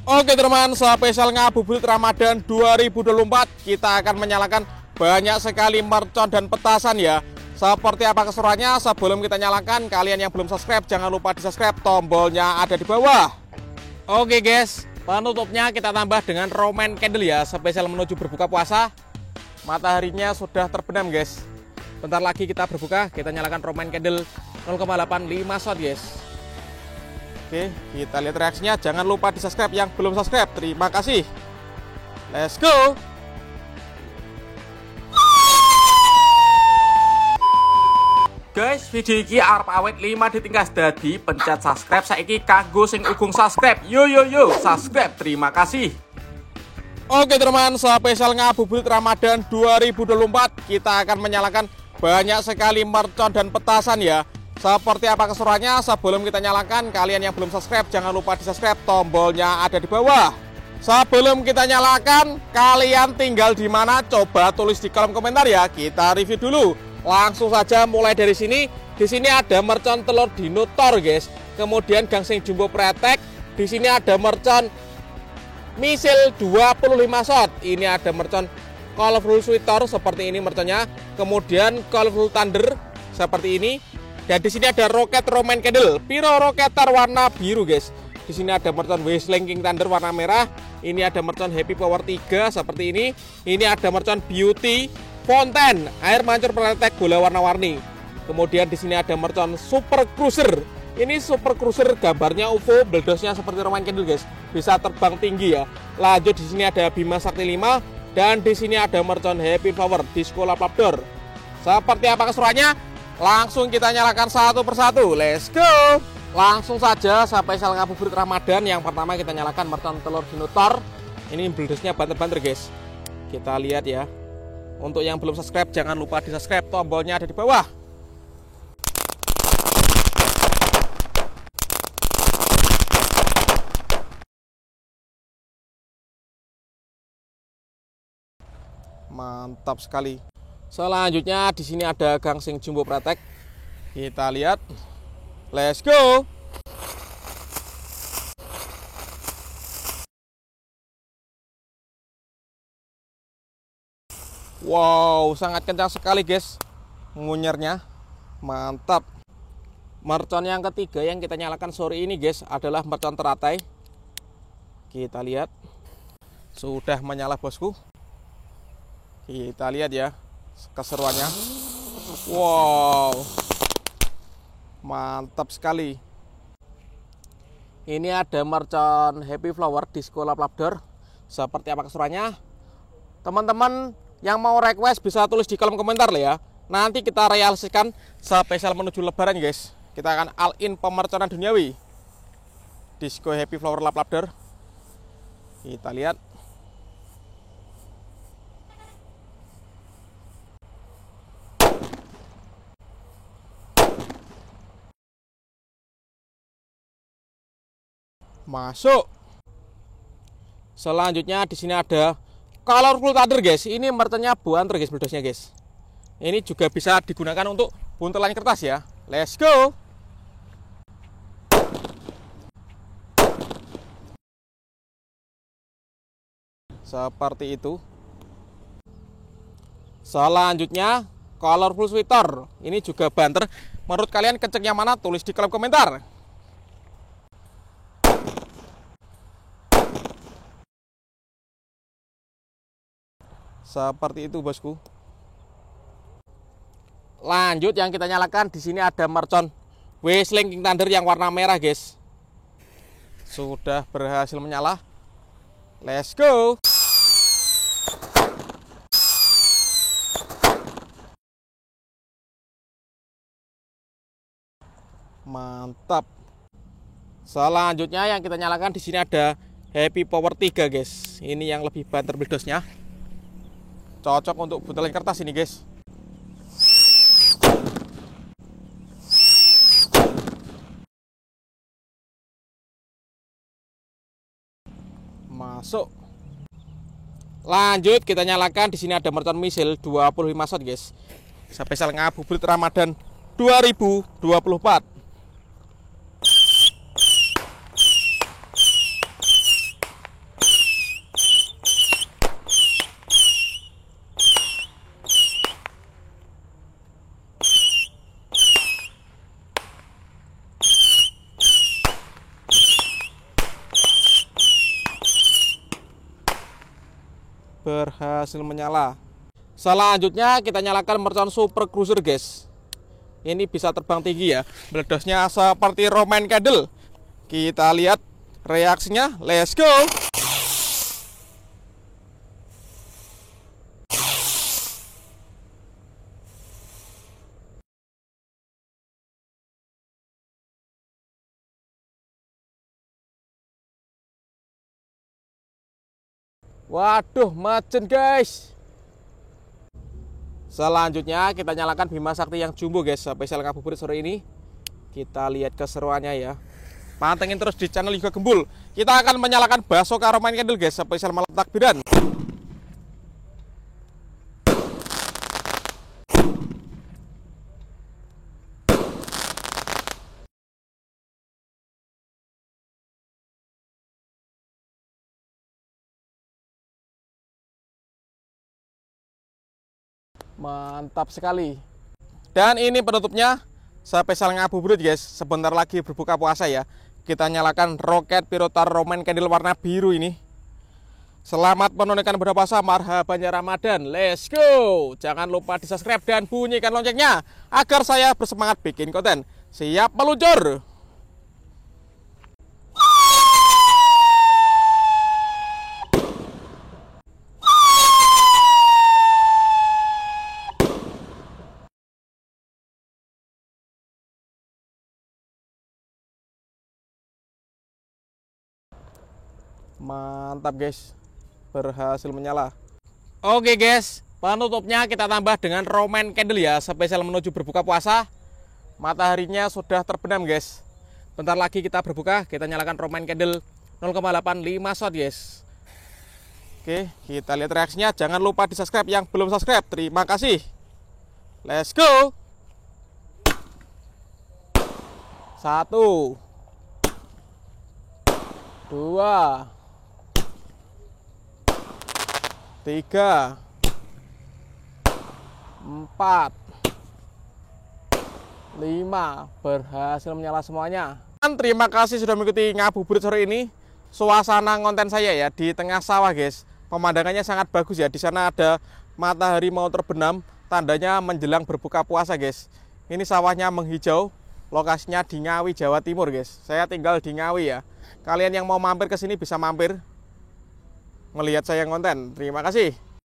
Oke teman, spesial ngabuburit Ramadan 2024 kita akan menyalakan banyak sekali mercon dan petasan ya. Seperti apa keseruannya? Sebelum kita nyalakan, kalian yang belum subscribe jangan lupa di subscribe, tombolnya ada di bawah. Oke guys, penutupnya kita tambah dengan Roman candle ya, spesial menuju berbuka puasa. Mataharinya sudah terbenam guys. Bentar lagi kita berbuka, kita nyalakan Roman candle 0,85 shot guys. Oke, kita lihat reaksinya. Jangan lupa di subscribe yang belum subscribe. Terima kasih. Let's go. Guys, video ini arep awet 5 ditingkas dadi pencet subscribe saiki kanggo sing ugung subscribe. Yo subscribe. Terima kasih. Oke teman, spesial ngabuburit Ramadan 2024 kita akan menyalakan banyak sekali mercon dan petasan ya. Seperti apa keseruannya? Sebelum kita nyalakan, kalian yang belum subscribe jangan lupa di subscribe, tombolnya ada di bawah. Sebelum kita nyalakan, kalian tinggal di mana? Coba tulis di kolom komentar ya. Kita review dulu. Langsung saja mulai dari sini. Di sini ada mercon telur dino Thor guys. Kemudian gangsing jumbo pretek. Di sini ada mercon misil 25 shot. Ini ada mercon colorful sweet Thor seperti ini merconnya. Kemudian colorful thunder seperti ini. Dan di sini ada roket Roman candle, piro roketer warna biru guys. Di sini ada mercon Whistling King Thunder warna merah. Ini ada mercon Happy Power 3 seperti ini. Ini ada mercon Beauty Fountain, air mancur pretek bola warna-warni. Kemudian di sini ada mercon Super Cruiser. Ini Super Cruiser gambarnya UFO, beledosnya seperti Roman candle guys. Bisa terbang tinggi ya. Lanjut di sini ada Bima Sakti 5 dan di sini ada mercon Happy Flower Disco Labrador. Seperti apa keseruannya? Langsung kita nyalakan satu persatu. Let's go. Langsung saja sampai spesial ngabuburit Ramadan. Yang pertama kita nyalakan mercon telur dino Thor. Ini beledosnya banter-banter guys. Kita lihat ya. Untuk yang belum subscribe jangan lupa di subscribe, tombolnya ada di bawah. Mantap sekali. Selanjutnya di sini ada gangsing jumbo pretek. Kita lihat. Let's go. Wow, sangat kencang sekali guys ngunyernya. Mantap. Mercon yang ketiga yang kita nyalakan sore ini guys adalah mercon teratai. Kita lihat. Sudah menyala bosku. Kita lihat ya keseruannya. Wow, mantap sekali. Ini ada mercon Happy Flower Disco Labrador. Seperti apa keseruannya? Teman-teman yang mau request bisa tulis di kolom komentar lah ya. Nanti kita realisasikan spesial menuju lebaran guys. Kita akan all in pemerconan duniawi Disco Happy Flower Labrador. Kita lihat. Masuk. Selanjutnya di sini ada colorful thunder guys. Ini merconnya buanter guys, beledosnya guys. Ini juga bisa digunakan untuk buntelan kertas ya. Let's go. Seperti itu. Selanjutnya colorful sweater. Ini juga banter. Menurut kalian kencengnya mana? Tulis di kolom komentar. Seperti itu bosku. Lanjut yang kita nyalakan di sini ada mercon Whistling King Thunder yang warna merah guys. Sudah berhasil menyala. Let's go. Mantap. Selanjutnya yang kita nyalakan di sini ada Happy Power 3 guys. Ini yang lebih banter beledosnya. Cocok untuk buntelan kertas ini guys. Masuk. Lanjut kita nyalakan di sini ada mercon misil 25 shot guys. Spesial ngabuburit Ramadan 2024. berhasil menyala. Selanjutnya kita nyalakan mercon super cruiser guys. Ini bisa terbang tinggi ya, meledosnya seperti Roman candle. Kita lihat reaksinya, let's go. Waduh, macet guys. Selanjutnya kita nyalakan Bima Sakti yang jumbo guys, spesial ngabuburit sore ini. Kita lihat keseruannya ya. Pantengin terus di channel Yoga Gembul. Kita akan menyalakan Basoka Roman candle guys, spesial malam takbiran. Mantap sekali. Dan ini penutupnya spesial ngabuburit guys. Sebentar lagi berbuka puasa ya. Kita nyalakan roket pirotar Roman candle warna biru ini. Selamat menunaikan berpuasa, marhabannya Ramadan. Let's go. Jangan lupa di subscribe dan bunyikan loncengnya agar saya bersemangat bikin konten. Siap meluncur. Mantap guys, berhasil menyala. Oke guys, penutupnya kita tambah dengan Roman candle ya, spesial menuju berbuka puasa. Mataharinya sudah terbenam guys. Bentar lagi kita berbuka, kita nyalakan Roman candle 0,85 shot guys. Oke, kita lihat reaksinya. Jangan lupa di subscribe yang belum subscribe. Terima kasih. Let's go. 1 2 3 4 5, berhasil menyala semuanya. Dan terima kasih sudah mengikuti ngabuburit sore ini. Suasana konten saya ya di tengah sawah guys. Pemandangannya sangat bagus ya. Di sana ada matahari mau terbenam, tandanya menjelang berbuka puasa guys. Ini sawahnya menghijau. Lokasinya di Ngawi, Jawa Timur guys. Saya tinggal di Ngawi ya. Kalian yang mau mampir ke sini bisa mampir melihat saya konten. Terima kasih.